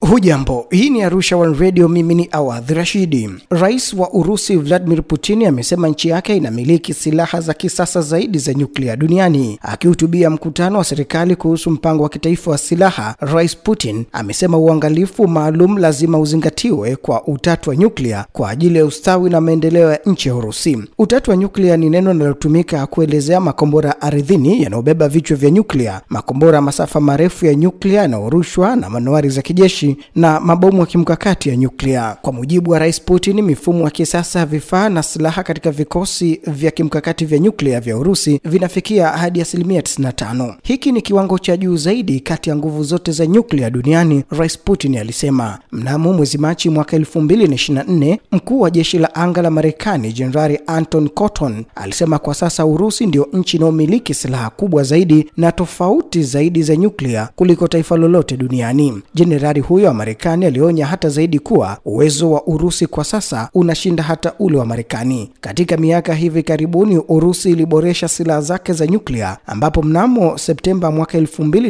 Hujambo, hii ni Arusha One Radio, mimi ni Awadh Rashidi. Rais wa Urusi Vladimir Putin amesema nchi yake inamiliki silaha za kisasa zaidi za nyuklia duniani. Akihutubia mkutano wa serikali kuhusu mpango wa kitaifa wa silaha, Rais Putin amesema uangalifu maalum lazima uzingatiwe kwa utatu wa nyuklia kwa ajili ya ustawi na maendeleo ya nchi ya Urusi. Utatu wa nyuklia ni neno linalotumika kuelezea makombora ardhini yanayobeba vichwa vya nyuklia, makombora masafa marefu ya nyuklia yanayorushwa na manuari za kijeshi na mabomu ya kimkakati ya nyuklia. Kwa mujibu wa Rais Putin, mifumo ya kisasa ya vifaa na silaha katika vikosi vya kimkakati vya nyuklia vya Urusi vinafikia hadi 95%. Hiki ni kiwango cha juu zaidi kati ya nguvu zote za nyuklia duniani, Rais Putin alisema. Mnamo mwezi Machi mwaka 2024, mkuu wa jeshi la anga la Marekani Jenerali Anton Cotton alisema kwa sasa Urusi ndio nchi inayomiliki silaha kubwa zaidi na tofauti zaidi za nyuklia kuliko taifa lolote duniani. Jenerali huyo wa Marekani alionya hata zaidi kuwa uwezo wa Urusi kwa sasa unashinda hata ule wa Marekani. Katika miaka hivi karibuni, Urusi iliboresha silaha zake za nyuklia, ambapo mnamo Septemba mwaka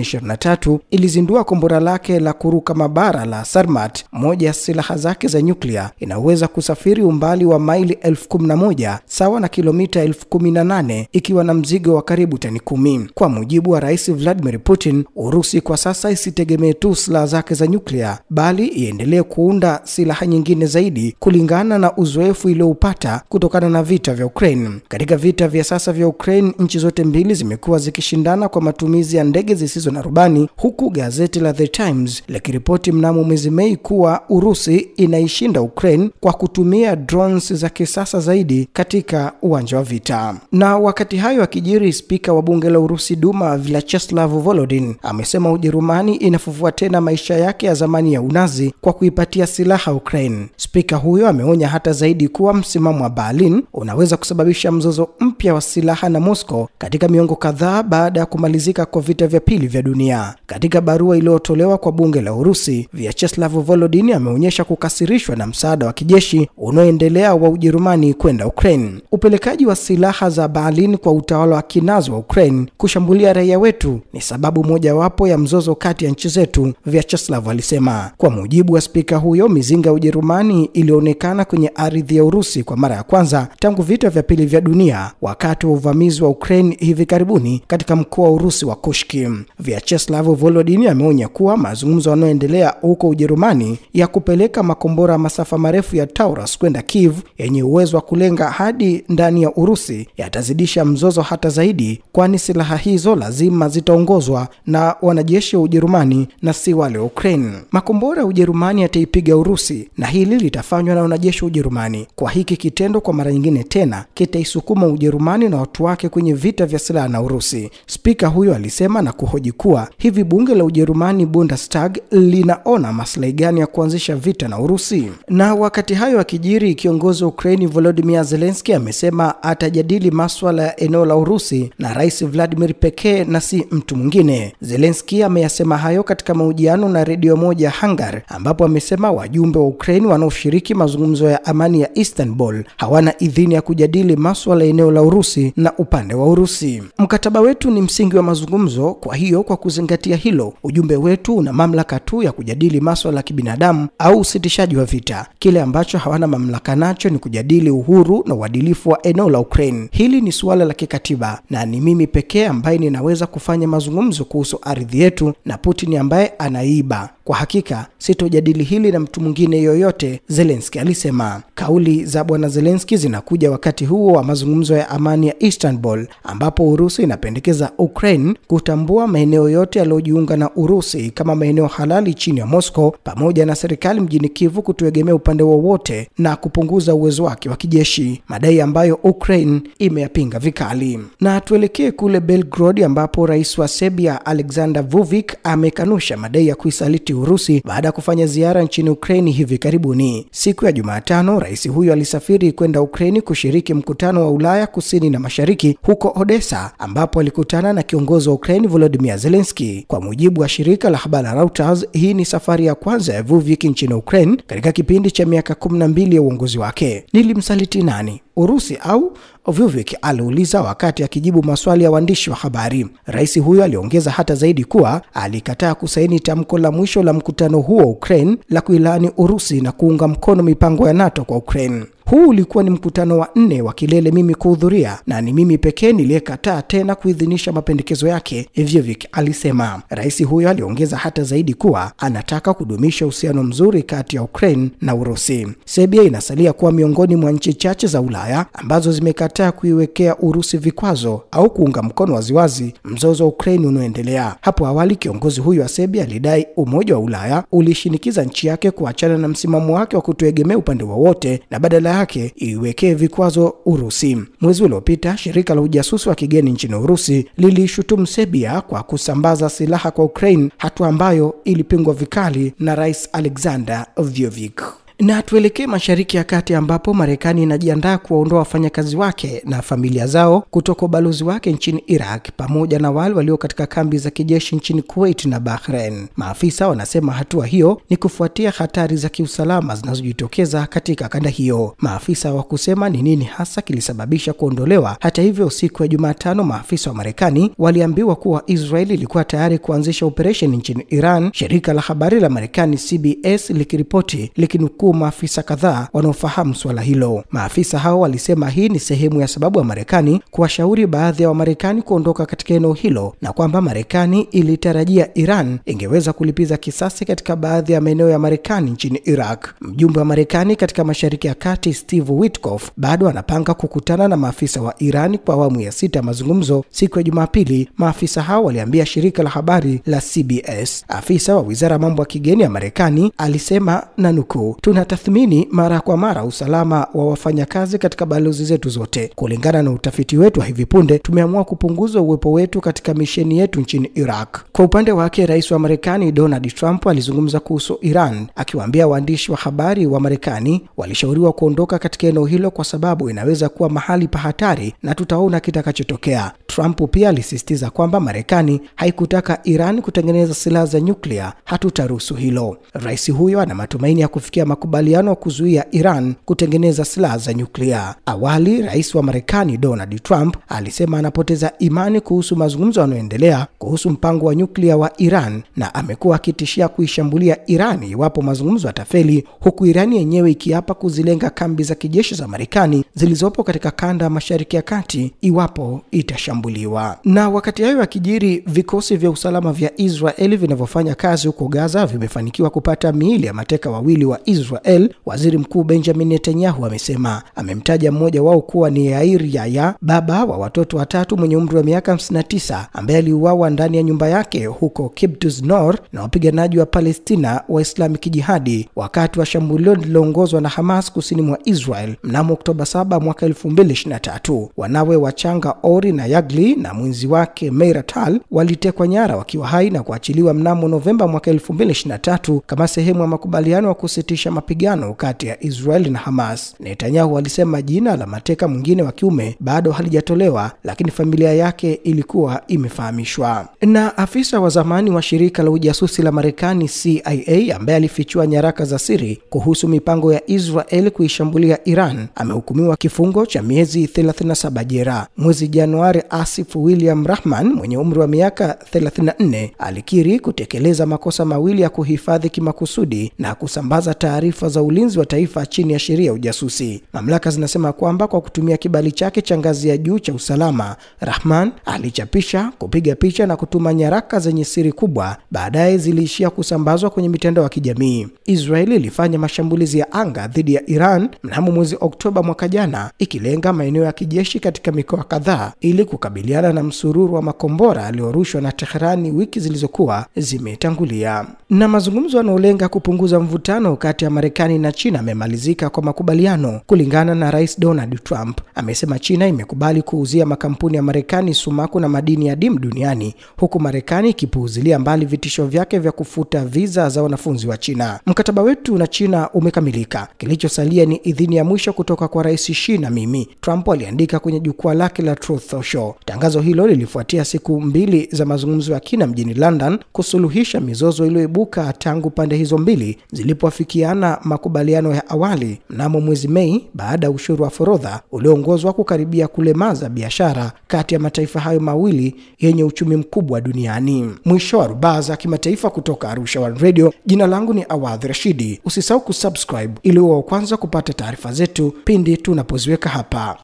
2023 ilizindua kombora lake la kuruka mabara la Sarmat. Moja ya silaha zake za nyuklia inaweza kusafiri umbali wa maili 11,000 sawa na kilomita 18,000 ikiwa na mzigo wa karibu tani 10. Kwa mujibu wa Rais Vladimir Putin, Urusi kwa sasa isitegemee tu silaha zake za nyuklia, bali iendelee kuunda silaha nyingine zaidi kulingana na uzoefu ilioupata kutokana na vita vya Ukraine. Katika vita vya sasa vya Ukraine, nchi zote mbili zimekuwa zikishindana kwa matumizi ya ndege zisizo na rubani, huku gazeti la The Times likiripoti mnamo mwezi Mei kuwa Urusi inaishinda Ukraine kwa kutumia drones za kisasa zaidi katika uwanja wa vita. Na wakati hayo akijiri, spika wa bunge la Urusi Duma Vyacheslav Volodin amesema Ujerumani inafufua tena maisha yake ya zamani ya unazi kwa kuipatia silaha Ukraine. Spika huyo ameonya hata zaidi kuwa msimamo wa Berlin unaweza kusababisha mzozo mpya wa silaha na Moscow katika miongo kadhaa baada ya kumalizika kwa vita vya pili vya dunia. Katika barua iliyotolewa kwa bunge la Urusi, Vyacheslav Volodin ameonyesha kukasirishwa na msaada wa kijeshi unaoendelea wa Ujerumani kwenda Ukraine. Upelekaji wa silaha za Berlin kwa utawala wa kinazi wa Ukraine kushambulia raia wetu ni sababu mojawapo ya mzozo kati ya nchi zetu, Vyacheslav alisema. Kwa mujibu wa spika huyo, mizinga ya Ujerumani ilionekana kwenye ardhi ya Urusi kwa mara ya kwanza tangu vita vya pili vya dunia, wakati wa uvamizi wa Ukraine hivi karibuni katika mkoa wa Urusi wa Kursk. Vyacheslav Volodin ameonya kuwa mazungumzo yanayoendelea huko Ujerumani ya kupeleka makombora masafa marefu ya Taurus kwenda Kiev yenye uwezo wa kulenga hadi ndani ya Urusi yatazidisha mzozo hata zaidi, kwani silaha hizo lazima zitaongozwa na wanajeshi wa Ujerumani na si wale wa Ukraine. Makombora ya Ujerumani yataipiga Urusi na hili litafanywa na wanajeshi wa Ujerumani. Kwa hiki kitendo kwa mara nyingine tena kitaisukuma Ujerumani na watu wake kwenye vita vya silaha na Urusi, spika huyo alisema, na kuhoji kuwa hivi bunge la Ujerumani Bundestag linaona maslahi gani ya kuanzisha vita na Urusi. Na wakati hayo akijiri, kiongozi wa Ukraine Volodymyr Zelensky amesema atajadili masuala ya eneo la Urusi na Rais Vladimir pekee na si mtu mwingine. Zelensky ameyasema hayo katika mahojiano na redio moja Hungary, ambapo amesema wajumbe wa Ukraine wanaoshiriki mazungumzo ya amani ya Istanbul hawana idhini ya kujadili masuala ya eneo la Urusi na upande wa Urusi. Mkataba wetu ni msingi wa mazungumzo, kwa hiyo kwa kuzingatia hilo, ujumbe wetu una mamlaka tu ya kujadili masuala ya kibinadamu au usitishaji wa vita. Kile ambacho hawana mamlaka nacho ni kujadili uhuru na uadilifu wa eneo la Ukraine. Hili ni suala la kikatiba na ni mimi pekee ambaye ninaweza kufanya mazungumzo kuhusu ardhi yetu na Putin ambaye anaiba. Kwa hakika sitojadili hili na mtu mwingine yoyote, Zelensky alisema. Kauli za bwana Zelensky zinakuja wakati huo wa mazungumzo ya amani ya Istanbul, ambapo Urusi inapendekeza Ukraine kutambua maeneo yote yaliyojiunga na Urusi kama maeneo halali chini ya Moscow, pamoja na serikali mjini Kiev kutoegemea upande wowote na kupunguza uwezo wake wa kijeshi, madai ambayo Ukraine imeyapinga vikali. Na tuelekee kule Belgrade, ambapo rais wa Serbia Aleksandar Vučić amekanusha madai ya kuisaliti Urusi baada ya kufanya ziara nchini Ukraine hivi karibuni. Siku ya Jumatano, rais huyo alisafiri kwenda Ukraine kushiriki mkutano wa Ulaya Kusini na Mashariki huko Odessa, ambapo alikutana na kiongozi wa Ukraine Volodymyr Zelensky. Kwa mujibu wa shirika la habari Reuters, hii ni safari ya kwanza ya Vučić nchini Ukraine katika kipindi cha miaka 12 ya uongozi wake. Nilimsaliti nani? Urusi au Vyovik aliuliza wakati akijibu maswali ya waandishi wa habari. Rais huyo aliongeza hata zaidi kuwa alikataa kusaini tamko la mwisho la mkutano huo Ukraine la kuilani Urusi na kuunga mkono mipango ya NATO kwa Ukraine. Huu ulikuwa ni mkutano wa 4 wa kilele mimi kuhudhuria na ni mimi pekee niliyekataa tena kuidhinisha mapendekezo yake, Vyovik alisema. Rais huyo aliongeza hata zaidi kuwa anataka kudumisha uhusiano mzuri kati ya Ukraine na Urusi. Serbia inasalia kuwa miongoni mwa nchi chache za Ulaya ambazo zimekataa kuiwekea Urusi vikwazo au kuunga mkono waziwazi mzozo wa Ukraine unaoendelea. Hapo awali kiongozi huyo wa Serbia alidai Umoja wa Ulaya ulishinikiza nchi yake kuachana na msimamo wake wa kutoegemea upande wowote na badala yake iwekee vikwazo Urusi. Mwezi uliopita shirika la ujasusi wa kigeni nchini Urusi lilishutumu Serbia kwa kusambaza silaha kwa Ukraine, hatua ambayo ilipingwa vikali na Rais Alexander Vyovik. Na tuelekee Mashariki ya Kati ambapo Marekani inajiandaa kuwaondoa wafanyakazi wake na familia zao kutoka ubalozi wake nchini Iraq pamoja na wale walio katika kambi za kijeshi nchini Kuwait na Bahrain. Maafisa wanasema hatua hiyo ni kufuatia hatari za kiusalama zinazojitokeza katika kanda hiyo. Maafisa hawakusema ni nini hasa kilisababisha kuondolewa. Hata hivyo, siku ya Jumatano maafisa wa Marekani waliambiwa kuwa Israeli ilikuwa tayari kuanzisha operesheni nchini Iran, shirika la habari la Marekani CBS likiripoti likinukuu maafisa kadhaa wanaofahamu swala hilo. Maafisa hao walisema hii ni sehemu ya sababu ya Marekani kuwashauri baadhi ya Wamarekani kuondoka katika eneo hilo na kwamba Marekani ilitarajia Iran ingeweza kulipiza kisasi katika baadhi ya maeneo ya Marekani nchini Iraq. Mjumbe wa Marekani katika Mashariki ya Kati Steve Witkoff bado anapanga kukutana na maafisa wa Iran kwa awamu ya 6 mazungumzo siku ya Jumapili, maafisa hao waliambia shirika la habari la CBS. Afisa wa Wizara ya Mambo ya Kigeni ya Marekani alisema na nukuu, tunatathmini mara kwa mara usalama wa wafanyakazi katika balozi zetu zote. Kulingana na utafiti wetu wa hivi punde, tumeamua kupunguza uwepo wetu katika misheni yetu nchini Iraq. Kwa upande wake, Rais wa Marekani Donald Trump alizungumza kuhusu Iran, akiwaambia waandishi wa habari wa Marekani walishauriwa kuondoka katika eneo hilo kwa sababu inaweza kuwa mahali pa hatari na tutaona kitakachotokea. Trump pia alisisitiza kwamba Marekani haikutaka Iran kutengeneza silaha za nyuklia, hatutaruhusu hilo. Rais huyo ana matumaini ya kufikia makubaliano kuzuia Iran kutengeneza silaha za nyuklia. Awali, Rais wa Marekani Donald Trump alisema anapoteza imani kuhusu mazungumzo yanayoendelea kuhusu mpango wa nyuklia wa Iran na amekuwa akitishia kuishambulia Iran iwapo mazungumzo yatafeli, huku Iran yenyewe ikiapa kuzilenga kambi za kijeshi za Marekani zilizopo katika kanda ya Mashariki ya Kati iwapo itashambuliwa. Na wakati hayo yakijiri, vikosi vya usalama vya Israeli vinavyofanya kazi huko Gaza vimefanikiwa kupata miili ya mateka wawili wa Israel. Waziri Mkuu Benjamin Netanyahu amesema. Amemtaja mmoja wao kuwa ni Yair Yaya, baba wa watoto 3 mwenye umri wa miaka 59, ambaye aliuawa ndani ya nyumba yake huko Kibbutz Nor na wapiganaji wa Palestina wa Islamic Jihadi wakati wa shambulio lililoongozwa na Hamas kusini mwa Israel mnamo Oktoba 7 mwaka 2023. Wanawe wachanga Ori na Yagli na mwenzi wake Meir Tal walitekwa nyara wakiwa hai na kuachiliwa mnamo Novemba mwaka 2023 kama sehemu ya makubaliano ya kusitisha mapigano kati ya Israel na Hamas. Netanyahu alisema jina la mateka mwingine wa kiume bado halijatolewa, lakini familia yake ilikuwa imefahamishwa. Na afisa wa zamani wa shirika la ujasusi la Marekani CIA ambaye alifichua nyaraka za siri kuhusu mipango ya Israel kuishambulia Iran amehukumiwa kifungo cha miezi 37 jela. Mwezi Januari, Asif William Rahman mwenye umri wa miaka 34 alikiri kutekeleza makosa mawili ya kuhifadhi kimakusudi na kusambaza taarifa za ulinzi wa taifa chini ya sheria ya ujasusi. Mamlaka zinasema kwamba kwa kutumia kibali chake cha ngazi ya juu cha usalama, Rahman alichapisha, kupiga picha na kutuma nyaraka zenye siri kubwa. Baadaye ziliishia kusambazwa kwenye mitandao ya kijamii. Israeli ilifanya mashambulizi ya anga dhidi ya Iran mnamo mwezi Oktoba mwaka jana, ikilenga maeneo ya kijeshi katika mikoa kadhaa ili kukabiliana na msururu wa makombora yaliyorushwa na Tehran wiki zilizokuwa zimetangulia. Na mazungumzo yanayolenga kupunguza mvutano kati ya Marekani na China yamemalizika kwa makubaliano. Kulingana na Rais Donald Trump, amesema China imekubali kuuzia makampuni ya Marekani sumaku na madini adimu duniani, huku Marekani ikipuuzilia mbali vitisho vyake vya kufuta visa za wanafunzi wa China. Mkataba wetu na China umekamilika. Kilichosalia ni idhini ya mwisho kutoka kwa Rais Xi na mimi, Trump aliandika kwenye jukwaa lake la Truth Social. Tangazo hilo lilifuatia siku 2 za mazungumzo ya kina mjini London kusuluhisha mizozo iliyoibuka tangu pande hizo mbili zilipoafikiana makubaliano ya awali mnamo mwezi Mei baada ya ushuru wa forodha ulioongozwa kukaribia kulemaza biashara kati ya mataifa hayo mawili yenye uchumi mkubwa duniani. Mwisho wa rubaa za kimataifa kutoka Arusha One Radio. Jina langu ni Awadh Rashidi. Usisahau kusubscribe ili uwe wa kwanza kupata taarifa zetu pindi tunapoziweka hapa.